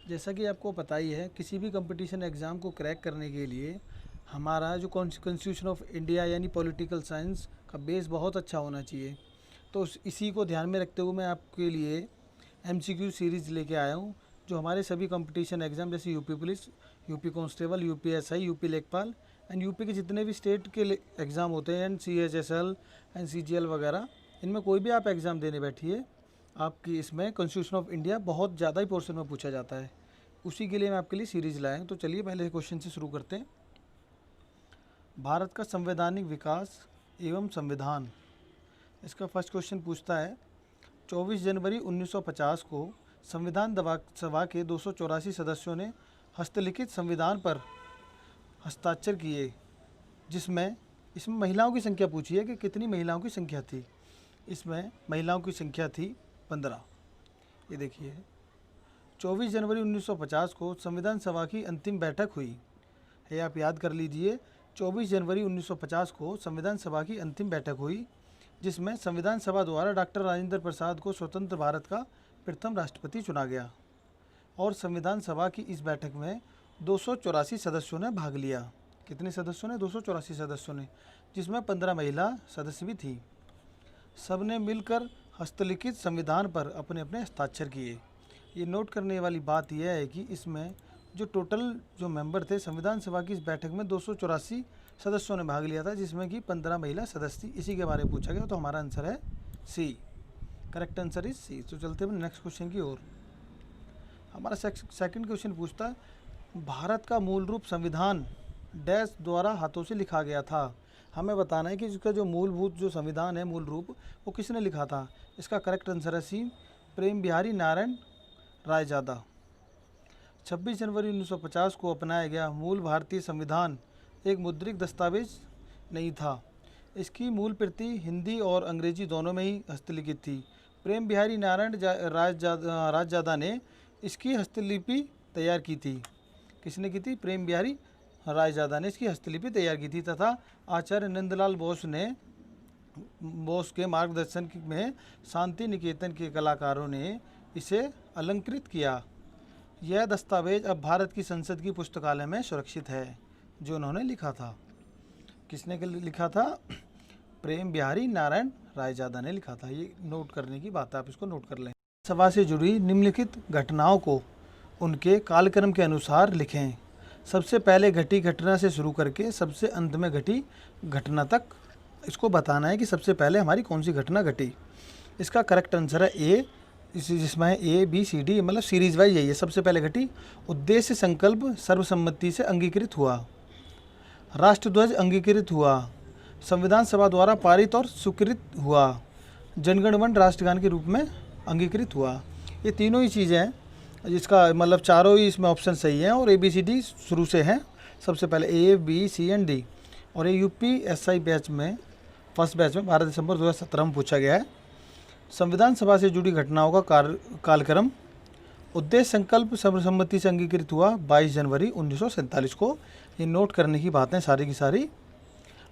जैसा कि आपको पता ही है, किसी भी कंपटीशन एग्ज़ाम को क्रैक करने के लिए हमारा जो कॉन्स्टिट्यूशन ऑफ इंडिया यानी पॉलिटिकल साइंस का बेस बहुत अच्छा होना चाहिए। तो इसी को ध्यान में रखते हुए मैं आपके लिए एमसीक्यू सीरीज़ लेके आया हूँ, जो हमारे सभी कंपटीशन एग्ज़ाम जैसे UP police, UP constable, UP SI, UP लेखपाल एंड यूपी के जितने भी स्टेट के एग्ज़ाम होते हैं एंड सीएचएसएल एंड सीजीएल वगैरह, इनमें कोई भी आप एग्ज़ाम देने बैठिए, आपकी इसमें कॉन्स्टिट्यूशन ऑफ इंडिया बहुत ज़्यादा ही पोर्शन में पूछा जाता है। उसी के लिए मैं आपके लिए सीरीज़ लाया हूँ। तो चलिए पहले क्वेश्चन से शुरू करते हैं। भारत का संवैधानिक विकास एवं संविधान, इसका फर्स्ट क्वेश्चन पूछता है 24 जनवरी 1950 को संविधान सभा के 284 सदस्यों ने हस्तलिखित संविधान पर हस्ताक्षर किए, जिसमें इसमें महिलाओं की संख्या पूछी है कि कितनी महिलाओं की संख्या थी। इसमें महिलाओं की संख्या थी 15। ये देखिए 24 जनवरी 1950 को संविधान सभा की अंतिम बैठक हुई है, आप याद कर लीजिए। 24 जनवरी 1950 को संविधान सभा की अंतिम बैठक हुई, जिसमें संविधान सभा द्वारा डॉक्टर राजेंद्र प्रसाद को स्वतंत्र भारत का प्रथम राष्ट्रपति चुना गया और संविधान सभा की इस बैठक में 284 सदस्यों ने भाग लिया। कितने सदस्यों ने? 284 सदस्यों ने, जिसमें 15 महिला सदस्य भी थी। सबने मिलकर हस्तलिखित संविधान पर अपने अपने हस्ताक्षर किए। ये नोट करने वाली बात यह है कि इसमें जो टोटल जो मेंबर थे संविधान सभा की इस बैठक में 284 सदस्यों ने भाग लिया था, जिसमें कि 15 महिला सदस्य थी। इसी के बारे में पूछा गया, तो हमारा आंसर है C. Correct answer is C. तो चलते हैं नेक्स्ट क्वेश्चन की ओर। हमारा सेकंड क्वेश्चन पूछता है भारत का मूल रूप संविधान डैश द्वारा हाथों से लिखा गया था। हमें बताना है कि इसका जो मूलभूत जो संविधान है, मूल रूप, वो किसने लिखा था। इसका करेक्ट आंसर है सी, प्रेम बिहारी नारायण रायजादा। 26 जनवरी 1950 को अपनाया गया मूल भारतीय संविधान एक मुद्रित दस्तावेज नहीं था। इसकी मूल प्रति हिंदी और अंग्रेजी दोनों में ही हस्तलिखित थी। प्रेम बिहारी नारायण रायजादा ने इसकी हस्तलिपि तैयार की थी। किसने की थी? प्रेम बिहारी रायजादा ने इसकी हस्तलिपि तैयार की थी तथा आचार्य नंदलाल बोस के मार्गदर्शन में शांति निकेतन के कलाकारों ने इसे अलंकृत किया। यह दस्तावेज अब भारत की संसद की पुस्तकालय में सुरक्षित है, जो उन्होंने लिखा था। किसने लिखा था? प्रेम बिहारी नारायण रायजादा ने लिखा था। ये नोट करने की बात है, आप इसको नोट कर लें। सभा से जुड़ी निम्नलिखित घटनाओं को उनके कालक्रम के अनुसार लिखें। सबसे पहले घटी घटना से शुरू करके सबसे अंत में घटी घटना तक इसको बताना है कि सबसे पहले हमारी कौन सी घटना घटी। इसका करेक्ट आंसर है ए, जिसमें ए बी सी डी, मतलब सीरीज वाइज यही है। सबसे पहले घटी उद्देश्य संकल्प सर्वसम्मति से अंगीकृत हुआ, राष्ट्रध्वज अंगीकृत हुआ, संविधान सभा द्वारा पारित और स्वीकृत हुआ, जनगण मन राष्ट्रगान के रूप में अंगीकृत हुआ। ये तीनों ही चीज़ें हैं, जिसका मतलब चारों ही इसमें ऑप्शन सही हैं और ए बी सी डी शुरू से हैं। सबसे पहले A B C and D. और ये यूपी एसआई बैच में फर्स्ट बैच में 12 दिसंबर 2017 में पूछा गया है। संविधान सभा से जुड़ी घटनाओं का कालक्रम उद्देश्य संकल्प सर्वसम्मति से अंगीकृत हुआ 22 जनवरी 1947 को। ये नोट करने की बातें सारी की सारी।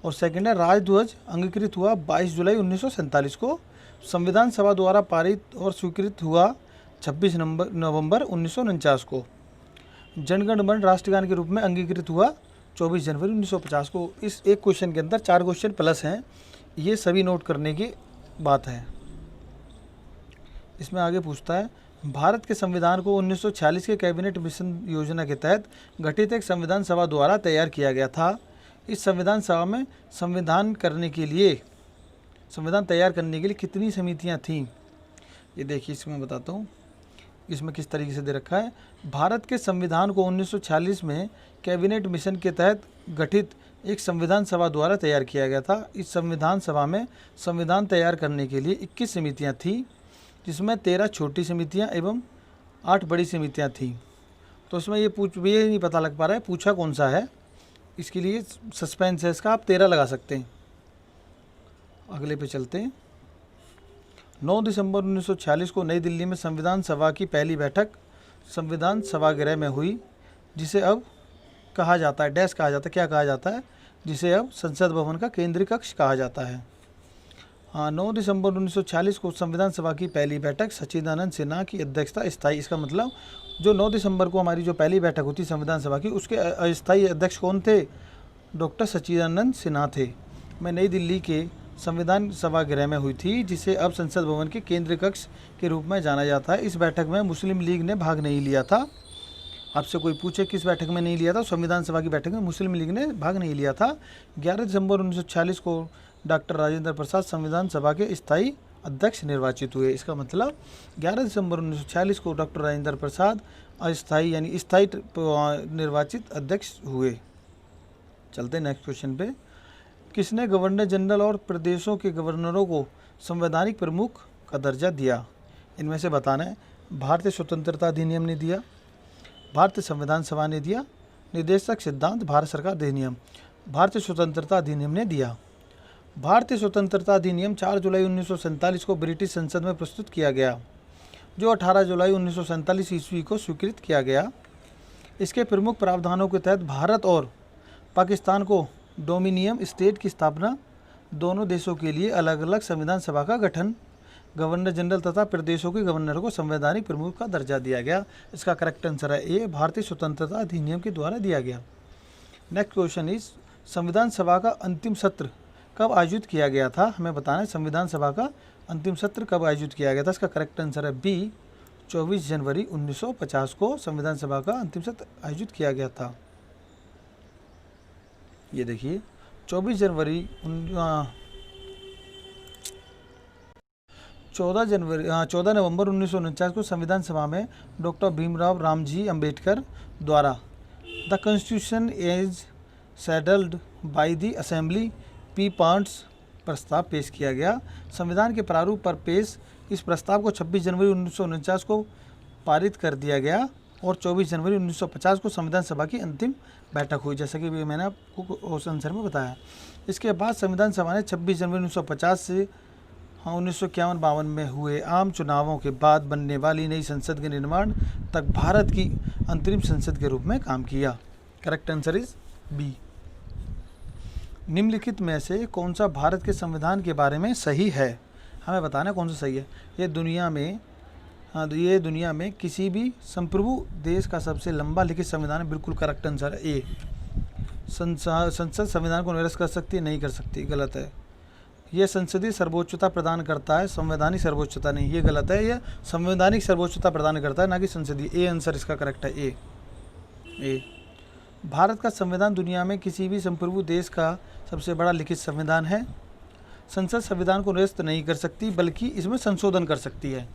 और सेकंड है राजध्वज अंगीकृत हुआ 22 जुलाई 1947 को। संविधान सभा द्वारा पारित और स्वीकृत हुआ 26 नवंबर 1949 को। जनगण मन राष्ट्रगान के रूप में अंगीकृत हुआ 24 जनवरी 1950 को। इस एक क्वेश्चन के अंदर 4 क्वेश्चन प्लस हैं, ये सभी नोट करने की बात है। इसमें आगे पूछता है भारत के संविधान को 1946 के कैबिनेट मिशन योजना के तहत गठित एक संविधान सभा द्वारा तैयार किया गया था। इस संविधान सभा में संविधान तैयार करने के लिए कितनी समितियां थीं? ये देखिए, इसमें बताता हूँ इसमें किस तरीके से दे रखा है। भारत के संविधान को 1946 में कैबिनेट मिशन के तहत गठित एक संविधान सभा द्वारा तैयार किया गया था। इस संविधान सभा में संविधान तैयार करने के लिए 21 समितियां थीं, जिसमें 13 छोटी समितियां एवं 8 बड़ी समितियां थीं। तो इसमें ये नहीं पता लग पा रहा है पूछा कौन सा है, इसके लिए सस्पेंस है इसका। आप 13 लगा सकते हैं। अगले पे चलते हैं। 9 दिसंबर 1946 को नई दिल्ली में संविधान सभा की पहली बैठक संविधान सभागृह में हुई, जिसे अब कहा जाता है क्या कहा जाता है, जिसे अब संसद भवन का केंद्रीय कक्ष कहा जाता है। हाँ, 9 दिसंबर 1946 को संविधान सभा की पहली बैठक सच्चिदानंद सिन्हा की अध्यक्षता स्थायी। इसका मतलब जो 9 दिसंबर को हमारी जो पहली बैठक होती संविधान सभा की, उसके अस्थायी अध्यक्ष कौन थे? डॉक्टर सच्चिदानंद सिन्हा थे। मैं नई दिल्ली के संविधान सभागृह में हुई थी, जिसे अब संसद भवन के केंद्रीय कक्ष के रूप में जाना जाता है। इस बैठक में मुस्लिम लीग ने भाग नहीं लिया था। आपसे कोई पूछे किस बैठक में नहीं लिया था, संविधान सभा की बैठक में मुस्लिम लीग ने भाग नहीं लिया था। 11 दिसंबर 1946 को डॉक्टर राजेंद्र प्रसाद संविधान सभा के स्थायी अध्यक्ष निर्वाचित हुए। इसका मतलब 11 दिसंबर 1946 को डॉक्टर राजेंद्र प्रसाद अस्थायी यानी स्थायी निर्वाचित अध्यक्ष हुए। चलते नेक्स्ट क्वेश्चन पे। किसने गवर्नर जनरल और प्रदेशों के गवर्नरों को संवैधानिक प्रमुख का दर्जा दिया? इनमें से बताना है। भारतीय स्वतंत्रता अधिनियम ने दिया, भारतीय संविधान सभा ने दिया, निर्देशक सिद्धांत भारत सरकार अधिनियम। भारतीय स्वतंत्रता अधिनियम ने दिया। भारतीय स्वतंत्रता अधिनियम 4 जुलाई 1947 को ब्रिटिश संसद में प्रस्तुत किया गया, जो 18 जुलाई 1947 ईस्वी को स्वीकृत किया गया। इसके प्रमुख प्रावधानों के तहत भारत और पाकिस्तान को डोमिनियन स्टेट की स्थापना, दोनों देशों के लिए अलग अलग संविधान सभा का गठन, गवर्नर जनरल तथा प्रदेशों के गवर्नर को संवैधानिक प्रमुख का दर्जा दिया गया। इसका करेक्ट आंसर है ए, भारतीय स्वतंत्रता अधिनियम के द्वारा दिया गया। नेक्स्ट क्वेश्चन इज संविधान सभा का अंतिम सत्र कब आयोजित किया गया था? हमें बताना है संविधान सभा का अंतिम सत्र कब आयोजित किया गया था। इसका करेक्ट आंसर है बी, 24 जनवरी 1950 को संविधान सभा का अंतिम सत्र आयोजित किया गया था। ये देखिए 24 जनवरी 14 नवंबर 1949 को संविधान सभा में डॉक्टर भीमराव रामजी अंबेडकर द्वारा the constitution as settled by the assembly P points प्रस्ताव पेश किया गया। संविधान के प्रारूप पर पेश इस प्रस्ताव को 26 जनवरी 1949 को पारित कर दिया गया और 24 जनवरी 1950 को संविधान सभा की अंतिम बैठक हुई, जैसा कि मैंने आपको उस आंसर में बताया। इसके बाद संविधान सभा ने 26 जनवरी 1950 से 1951-52 में हुए आम चुनावों के बाद बनने वाली नई संसद के निर्माण तक भारत की अंतरिम संसद के रूप में काम किया। Correct answer is B. निम्नलिखित में से कौन सा भारत के संविधान के बारे में सही है? हमें बताना कौन सा सही है। ये दुनिया में किसी भी संप्रभु देश का सबसे लंबा लिखित संविधान है। बिल्कुल करेक्ट आंसर है ए। संसद संविधान को निरस्त कर सकती है? नहीं कर सकती, गलत है। यह संसदीय सर्वोच्चता प्रदान करता है, संवैधानिक सर्वोच्चता नहीं, ये गलत है। यह संवैधानिक सर्वोच्चता प्रदान करता है, ना कि संसदीय। ए आंसर इसका करेक्ट है, ए। भारत का संविधान दुनिया में किसी भी संप्रभु देश का सबसे बड़ा लिखित संविधान है। संसद संविधान को निरस्त नहीं कर सकती, बल्कि इसमें संशोधन कर सकती है।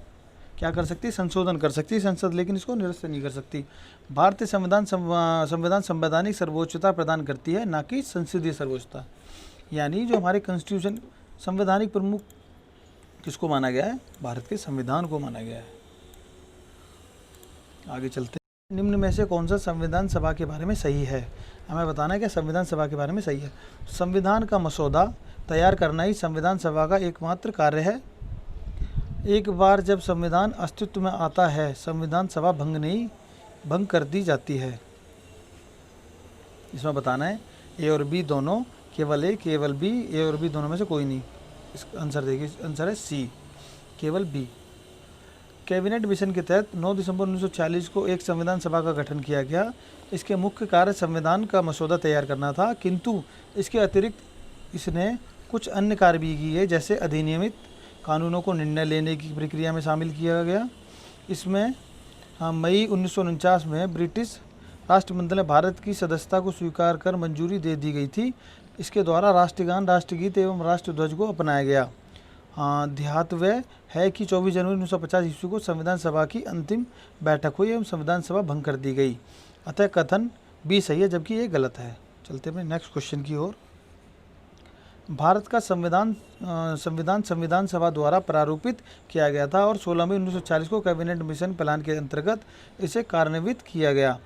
क्या कर सकती है? संशोधन कर सकती है संसद, लेकिन इसको निरस्त नहीं कर सकती। भारतीय संविधान संवैधानिक सर्वोच्चता प्रदान करती है, ना कि संसदीय सर्वोच्चता। यानी जो हमारे कॉन्स्टिट्यूशन संवैधानिक प्रमुख किसको माना गया है? भारत के संविधान को माना गया है। आगे चलते हैं। निम्न में से कौन सा संविधान सभा के बारे में सही है? हमें बताना है कि संविधान सभा के बारे में सही है। संविधान का मसौदा तैयार करना ही संविधान सभा का एकमात्र कार्य है। एक बार जब संविधान अस्तित्व में आता है, संविधान सभा भंग कर दी जाती है। इसमें बताना है ए और बी दोनों, केवल ए, केवल बी, ए और बी दोनों में से कोई नहीं। इसका आंसर देखिए, आंसर है सी, केवल बी। कैबिनेट मिशन के तहत 9 दिसंबर 1940 को एक संविधान सभा का गठन किया गया। इसके मुख्य कार्य संविधान का मसौदा तैयार करना था, किंतु इसके अतिरिक्त इसने कुछ अन्य कार्य भी किए, जैसे अधिनियमित कानूनों को निर्णय लेने की प्रक्रिया में शामिल किया गया। इसमें मई 1949 में ब्रिटिश राष्ट्रमंडल में भारत की सदस्यता को स्वीकार कर मंजूरी दे दी गई थी। इसके द्वारा राष्ट्रगान, राष्ट्रगीत एवं राष्ट्रध्वज को अपनाया गया। ध्यातव्य है कि 24 जनवरी 1950 ईस्वी को संविधान सभा की अंतिम बैठक हुई एवं संविधान सभा भंग कर दी गई। अतः कथन बी सही है, जबकि ये गलत है। चलते हैं नेक्स्ट क्वेश्चन की ओर। भारत का संविधान सभा द्वारा प्रारूपित किया गया था और 16 मई 1940 को कैबिनेट मिशन प्लान के अंतर्गत इसे कार्यान्वित किया गया।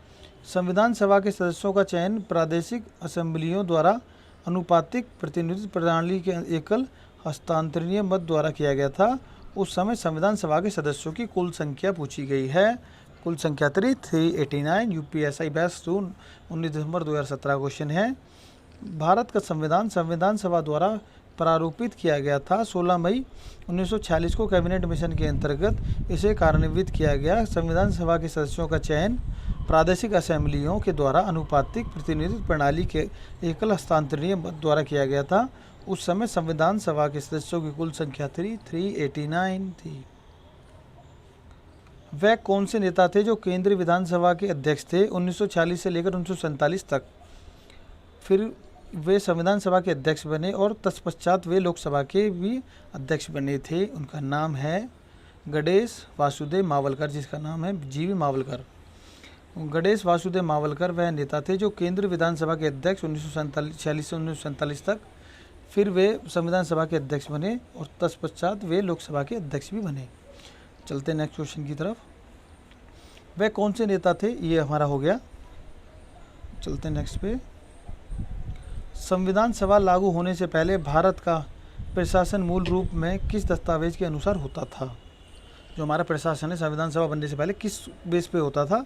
संविधान सभा के सदस्यों का चयन प्रादेशिक असेंबलियों द्वारा अनुपातिक प्रतिनिधित्व प्रणाली के एकल हस्तांतरणीय मत द्वारा किया गया था। उस समय संविधान सभा के सदस्यों की कुल संख्या पूछी गई है। कुल संख्या 389। यूपीएससी बेस्ट 19 दिसंबर 2017 क्वेश्चन है। भारत का संविधान सभा द्वारा प्रारूपित किया गया था। 16 मई 1946 को कैबिनेट मिशन के अंतर्गत इसे कार्यान्वित किया गया। संविधान सभा के सदस्यों का चयन प्रादेशिक असेंबलियों के द्वारा अनुपातिक प्रतिनिधित्व प्रणाली के एकल हस्तांतरणीय मत द्वारा किया गया था। उस समय संविधान सभा के सदस्यों की कुल संख्या 389 थी। वह कौन से नेता थे जो केंद्रीय विधानसभा के अध्यक्ष थे 1946 से लेकर 1947 तक? फिर वे संविधान सभा के अध्यक्ष बने और तत्पश्चात वे लोकसभा के भी अध्यक्ष बने थे। उनका नाम है गणेश वासुदेव मावलकर, जिसका नाम है जीवी मावलकर। गणेश वासुदेव मावलकर वह नेता थे जो केंद्रीय विधानसभा के अध्यक्ष 1946 से 1947 तक, फिर वे संविधान सभा के अध्यक्ष बने और तत्पश्चात वे लोकसभा के अध्यक्ष भी बने। चलते नेक्स्ट क्वेश्चन की तरफ। वह कौन से नेता थे? ये हमारा हो गया। चलते नेक्स्ट पे। संविधान सभा लागू होने से पहले भारत का प्रशासन मूल रूप में किस दस्तावेज के अनुसार होता था? जो हमारा प्रशासन है संविधान सभा बनने से पहले किस बेस पे होता था?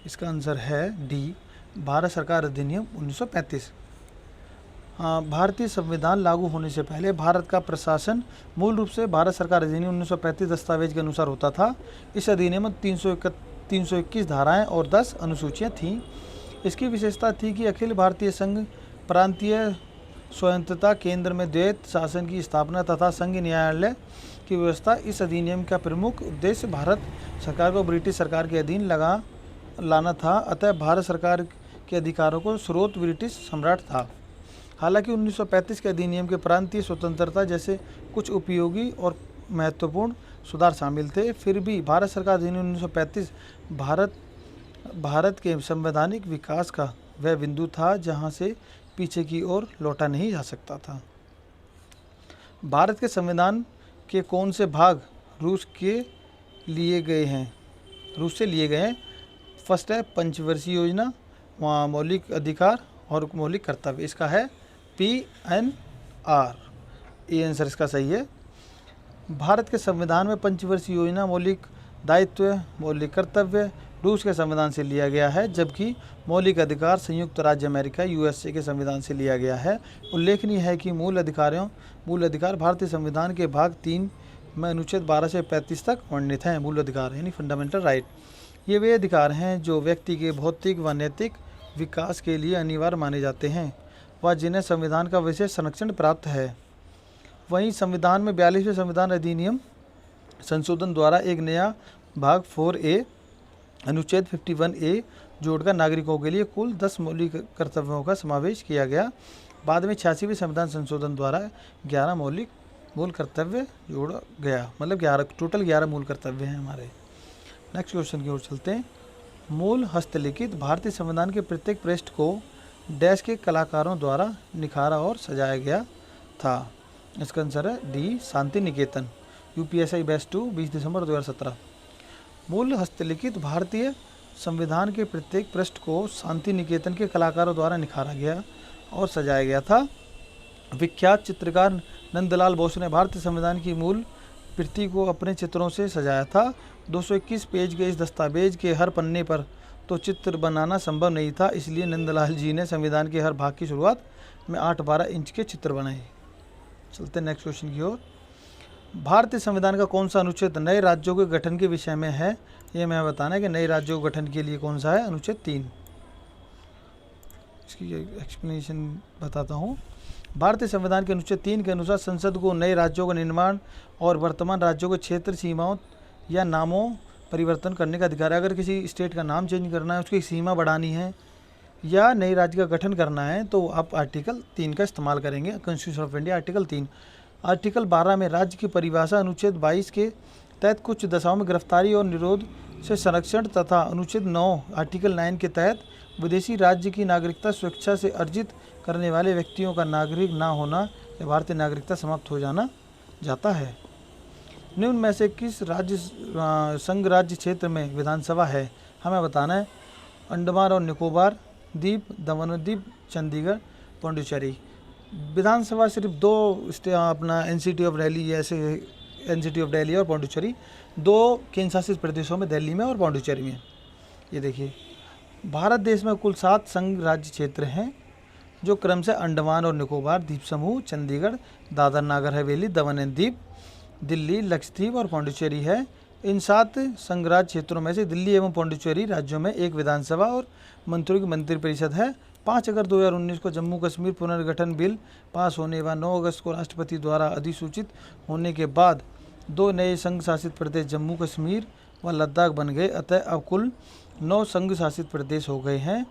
इसका आंसर है डी, भारत सरकार अधिनियम 1935। भारतीय संविधान लागू होने से पहले भारत का प्रशासन मूल रूप से भारत सरकार अधिनियम 1935 दस्तावेज के अनुसार होता था। इस अधिनियम में 321 धाराएं और 10 अनुसूचियां थीं। इसकी विशेषता थी कि अखिल भारतीय संघ प्रांतीय स्वायत्तता केंद्र में द्वैत शासन की स्थापना तथा संघ न्यायालय की व्यवस्था। इस अधिनियम का प्रमुख उद्देश्य भारत सरकार को ब्रिटिश सरकार के अधीन लाना था, अतः भारत सरकार के अधिकारों को स्रोत ब्रिटिश सम्राट था। हालांकि 1935 के अधिनियम के प्रांतीय स्वतंत्रता जैसे कुछ उपयोगी और महत्वपूर्ण सुधार शामिल थे, फिर भी भारत सरकार अधिनियम 1935 भारत के संवैधानिक विकास का वह बिंदु था जहां से पीछे की ओर लौटा नहीं जा सकता था। भारत के संविधान के कौन से भाग रूस से लिए गए हैं? फर्स्ट है पंचवर्षीय योजना, वहाँ मौलिक अधिकार और मौलिक कर्तव्य। इसका है PNR। ये आंसर इसका सही है। भारत के संविधान में पंचवर्षीय योजना, मौलिक दायित्व, मौलिक कर्तव्य रूस के संविधान से लिया गया है, जबकि मौलिक अधिकार संयुक्त राज्य अमेरिका USA के संविधान से लिया गया है। उल्लेखनीय है कि मूल अधिकार भारतीय संविधान के भाग 3 में अनुच्छेद 12 से 35 तक वर्णित हैं। मूल अधिकार यानी फंडामेंटल राइट, ये वे अधिकार हैं जो व्यक्ति के भौतिक व नैतिक विकास के लिए अनिवार्य माने जाते हैं व जिन्हें संविधान का विशेष संरक्षण प्राप्त है। वहीं संविधान में 42वें संविधान अधिनियम संशोधन द्वारा एक नया भाग 4A अनुच्छेद 51A जोड़कर नागरिकों के लिए कुल 10 मौलिक कर्तव्यों का समावेश किया गया। बाद में 86वें संविधान संशोधन द्वारा 11 मूल कर्तव्य जोड़ा गया, मतलब टोटल 11 मूल कर्तव्य हैं हमारे। नेक्स्ट क्वेश्चन की ओर चलते हैं। मूल हस्तलिखित भारतीय संविधान के प्रत्येक पृष्ठ को डैश के कलाकारों द्वारा निखारा और सजाया गया था। इसका आंसर है D, Shanti Niketan. UPSI batch 2 20 दिसंबर 2017। मूल हस्तलिखित भारतीय संविधान के प्रत्येक पृष्ठ को शांति निकेतन के कलाकारों द्वारा निखारा गया और सजाया गया था। विख्यात चित्रकार नंदलाल बोस ने भारतीय संविधान की मूल प्रति को अपने चित्रों से सजाया था। 221 पेज के इस दस्तावेज के हर पन्ने पर तो चित्र बनाना संभव नहीं था, इसलिए नंदलाल जी ने संविधान के हर भाग की शुरुआत में 8-12 इंच के चित्र बनाए। चलते नेक्स्ट क्वेश्चन की ओर। भारतीय संविधान का कौन सा अनुच्छेद नए राज्यों के गठन के विषय में है? ये मैं बताना है कि नए राज्यों के गठन के लिए कौन सा है? अनुच्छेद 3। इसकी एक्सप्लेनेशन बताता हूँ। भारतीय संविधान के अनुच्छेद 3 के अनुसार संसद को नए राज्यों का निर्माण और वर्तमान राज्यों के क्षेत्र सीमाओं या नामों परिवर्तन करने का अधिकार है। अगर किसी स्टेट का नाम चेंज करना है, उसकी सीमा बढ़ानी है या नए राज्य का गठन करना है, तो आप आर्टिकल 3 का इस्तेमाल करेंगे। Constitution of India article 3। Article 12 में राज्य की परिभाषा, अनुच्छेद 22 के तहत कुछ दशाओं में गिरफ्तारी और निरोध से संरक्षण तथा अनुच्छेद 9 आर्टिकल 9 के तहत विदेशी राज्य की नागरिकता स्वेच्छा से अर्जित करने वाले व्यक्तियों का नागरिक ना होना या भारतीय नागरिकता समाप्त हो जाता है। निम्न में से किस संघ राज्य क्षेत्र में विधानसभा है? हमें बताना है। अंडमान और निकोबार द्वीप, दमन और दीप, चंडीगढ़, पौंडीचेरी। विधानसभा सिर्फ 2 अपना NCT ऑफ दिल्ली, ऐसे NCT ऑफ दिल्ली और पौंडीचेरी 2 केंद्र शासित प्रदेशों में, दिल्ली में और पौंडीचेरी में। ये देखिए, भारत देश में कुल 7 संघ राज्य क्षेत्र हैं। जो क्रम से अंडमान और निकोबार द्वीप समूह, चंडीगढ़, दादर नागर हवेली, दमन एंड दीव, दिल्ली, लक्षद्वीप और पौंडीचेरी है। इन 7 संघराज्य क्षेत्रों में से दिल्ली एवं पौंडीचेरी राज्यों में एक विधानसभा और मंत्रियों की मंत्रिपरिषद है। 5 अगस्त 2019 को जम्मू कश्मीर पुनर्गठन बिल पास होने व 9 अगस्त को राष्ट्रपति द्वारा अधिसूचित होने के बाद 2 नए संघ शासित प्रदेश जम्मू कश्मीर व लद्दाख बन गए। अतः अब कुल 9 संघ शासित प्रदेश हो गए हैं,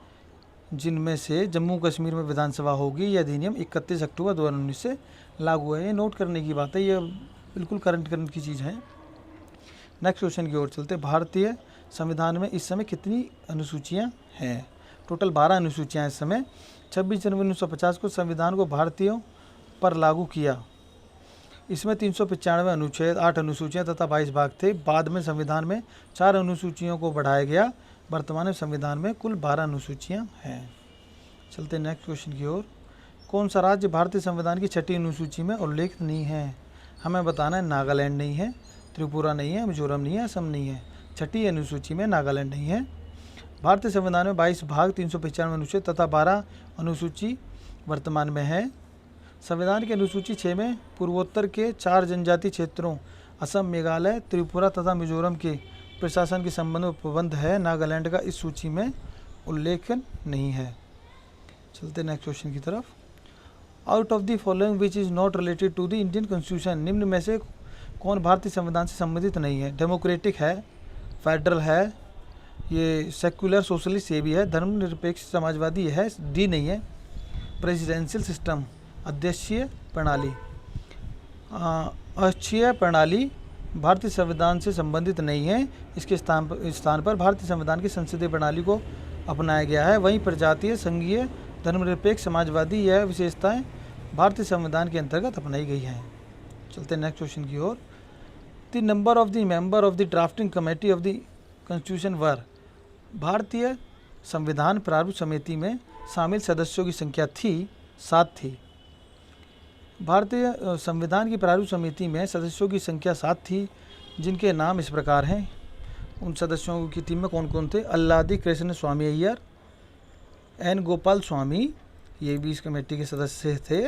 जिनमें से जम्मू कश्मीर में विधानसभा होगी। यह अधिनियम 31 अक्टूबर 2019 से लागू है। ये नोट करने की बात है, ये बिल्कुल करंट की चीज़ है। नेक्स्ट क्वेश्चन की ओर चलते। भारतीय संविधान में इस समय कितनी अनुसूचियाँ हैं? टोटल 12 अनुसूचियाँ इस समय। 26 जनवरी 1950 को संविधान को भारतीयों पर लागू किया। इसमें 395 अनुच्छेद, 8 अनुसूचियाँ तथा 22 भाग थे। बाद में संविधान में 4 अनुसूचियों को बढ़ाया गया। वर्तमान में संविधान में कुल 12 अनुसूचियाँ हैं। चलते नेक्स्ट क्वेश्चन की ओर। कौन सा राज्य भारतीय संविधान की 6ठी अनुसूची में उल्लेख नहीं है? हमें बताना है। नागालैंड नहीं है, त्रिपुरा नहीं है, मिजोरम नहीं है, असम नहीं है। 6ठी अनुसूची में नागालैंड नहीं है। भारतीय संविधान में 22 भाग, 395 अनुच्छेद तथा 12 अनुसूची वर्तमान में है। संविधान की अनुसूची 6 में पूर्वोत्तर के 4 जनजातीय क्षेत्रों असम, मेघालय, त्रिपुरा तथा मिजोरम के प्रशासन के संबंध में प्रबंध है। नागालैंड का इस सूची में उल्लेखन नहीं है। चलते नेक्स्ट क्वेश्चन की तरफ। Out of the following which is not related to the Indian constitution, निम्न में से कौन भारतीय संविधान से संबंधित नहीं है? डेमोक्रेटिक है, फेडरल है, ये सेक्युलर सोशलिस्ट ये भी है, धर्मनिरपेक्ष समाजवादी ये है, डी नहीं है। प्रेसिडेंशियल सिस्टम, अध्यक्षीय प्रणाली। अध्यक्षीय प्रणाली भारतीय संविधान से संबंधित नहीं है। इसके स्थान पर भारतीय संविधान की संसदीय प्रणाली को अपनाया गया है। वहीं प्रजातीय, संघीय, धर्मनिरपेक्ष समाजवादी यह विशेषताएं भारतीय संविधान के अंतर्गत अपनाई गई हैं। चलते नेक्स्ट क्वेश्चन की ओर। The number of the member of the drafting committee of the constitution वर, भारतीय संविधान प्रारूप समिति में शामिल सदस्यों की संख्या थी 7 थी। भारतीय संविधान की प्रारूप समिति में सदस्यों की संख्या 7 थी, जिनके नाम इस प्रकार हैं। उन सदस्यों की टीम में कौन कौन थे? अल्लादी कृष्ण स्वामी अय्यर, एन गोपाल स्वामी, ये भी इस कमेटी के सदस्य थे।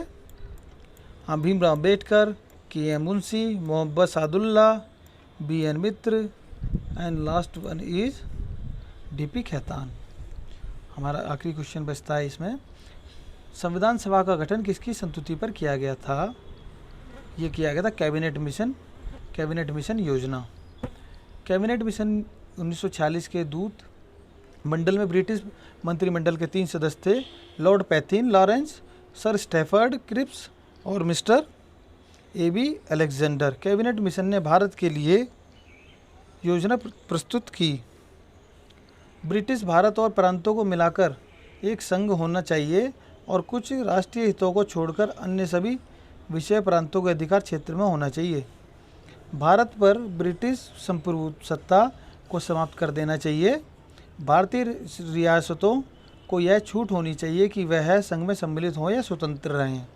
हाँ, Bhimrao Ambedkar, K M Munshi, Mohammad Saadulla, B N Mitra and last one is D P. Khetan. हमारा आखिरी क्वेश्चन बचता है इसमें। संविधान सभा का गठन किसकी संस्तुति पर किया गया था? ये किया गया था कैबिनेट मिशन योजना। कैबिनेट मिशन 1946 के दूत मंडल में ब्रिटिश मंत्रिमंडल के 3 सदस्य थे, Lord Pethick Lawrence, sir Stafford Cripps और mister A B. Alexander. Cabinet mission ने भारत के लिए योजना प्रस्तुत की। ब्रिटिश भारत और प्रांतों को मिलाकर एक संघ होना चाहिए और कुछ राष्ट्रीय हितों को छोड़कर अन्य सभी विषय प्रांतों के अधिकार क्षेत्र में होना चाहिए। भारत पर ब्रिटिश संप्रभुत्व सत्ता को समाप्त कर देना चाहिए। भारतीय रियासतों को यह छूट होनी चाहिए कि वह संघ में सम्मिलित हों या स्वतंत्र रहें।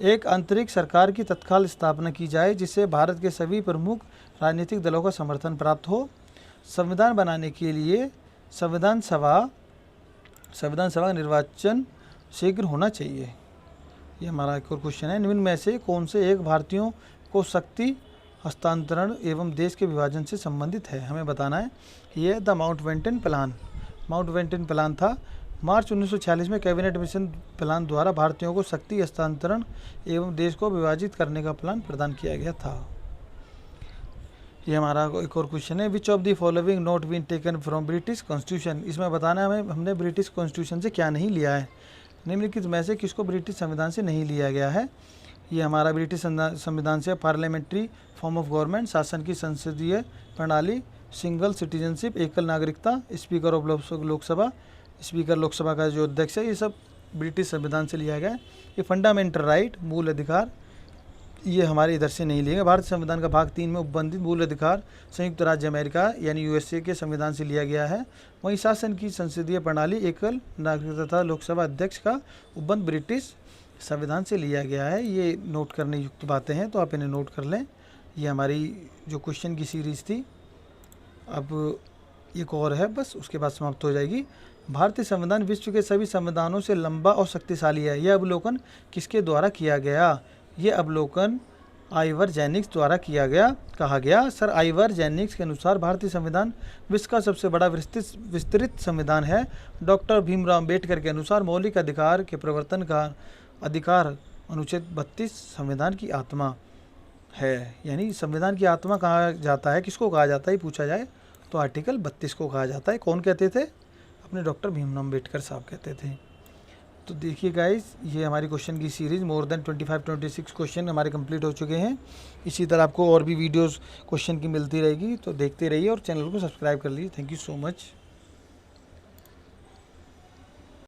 एक आंतरिक सरकार की तत्काल स्थापना की जाए जिससे भारत के सभी प्रमुख राजनीतिक दलों का समर्थन प्राप्त हो। संविधान बनाने के लिए संविधान सभा का निर्वाचन शीघ्र होना चाहिए। ये हमारा एक और क्वेश्चन है। निम्न में से कौन से एक भारतीयों को शक्ति हस्तांतरण एवं देश के विभाजन से संबंधित है? हमें बताना है। ये द माउंटबेटन प्लान था। मार्च 1946 में कैबिनेट मिशन प्लान द्वारा भारतीयों को शक्ति हस्तांतरण एवं देश को विभाजित करने का प्लान प्रदान किया गया था। ये हमारा एक और क्वेश्चन है। Which of the following not been taken from British constitution, इसमें बताना है हमें हमने ब्रिटिश कॉन्स्टिट्यूशन से क्या नहीं लिया है। निम्नलिखित में से किसको ब्रिटिश संविधान से नहीं लिया गया है? ये हमारा ब्रिटिश संविधान से पार्लियामेंट्री फॉर्म ऑफ गवर्नमेंट, शासन की संसदीय प्रणाली, सिंगल सिटीजनशिप, एकल नागरिकता, speaker of Lok Sabha, speaker Lok Sabha का जो अध्यक्ष है, ये सब ब्रिटिश संविधान से लिया गया है। ये फंडामेंटल राइट, मूल अधिकार, ये हमारे इधर से नहीं लिया। भारतीय संविधान का भाग 3 में उपबंधित मूल अधिकार संयुक्त राज्य अमेरिका यानी यूएसए के संविधान से लिया गया है। वहीं शासन की संसदीय प्रणाली, एकल नागरिकता तथा लोकसभा अध्यक्ष का उपबंध ब्रिटिश संविधान से लिया गया है। ये नोट करने युक्त बातें हैं, तो आप इन्हें नोट कर लें। ये हमारी जो क्वेश्चन की सीरीज़ थी, अब एक और है, बस उसके बाद समाप्त हो जाएगी। भारतीय संविधान विश्व के सभी संविधानों से लंबा और शक्तिशाली है। यह अवलोकन किसके द्वारा किया गया? ये अवलोकन आइवर जेनिक्स द्वारा किया गया, कहा गया। सर आइवर जेनिक्स के अनुसार भारतीय संविधान विश्व का सबसे बड़ा विस्तृत संविधान है। डॉक्टर भीमराव अम्बेडकर के अनुसार मौलिक अधिकार के प्रवर्तन का अधिकार अनुच्छेद 32 संविधान की आत्मा है। यानी संविधान की आत्मा कहा जाता है, किसको कहा जाता है पूछा जाए तो आर्टिकल 32 को कहा जाता है। कौन कहते थे? अपने डॉक्टर भीमराव अम्बेडकर साहब कहते थे। तो देखिए गाइस, ये हमारी क्वेश्चन की सीरीज़ मोर देन 25-26 क्वेश्चन हमारे कंप्लीट हो चुके हैं। इसी तरह आपको और भी वीडियोस क्वेश्चन की मिलती रहेगी, तो देखते रहिए और चैनल को सब्सक्राइब कर लीजिए। Thank you so much.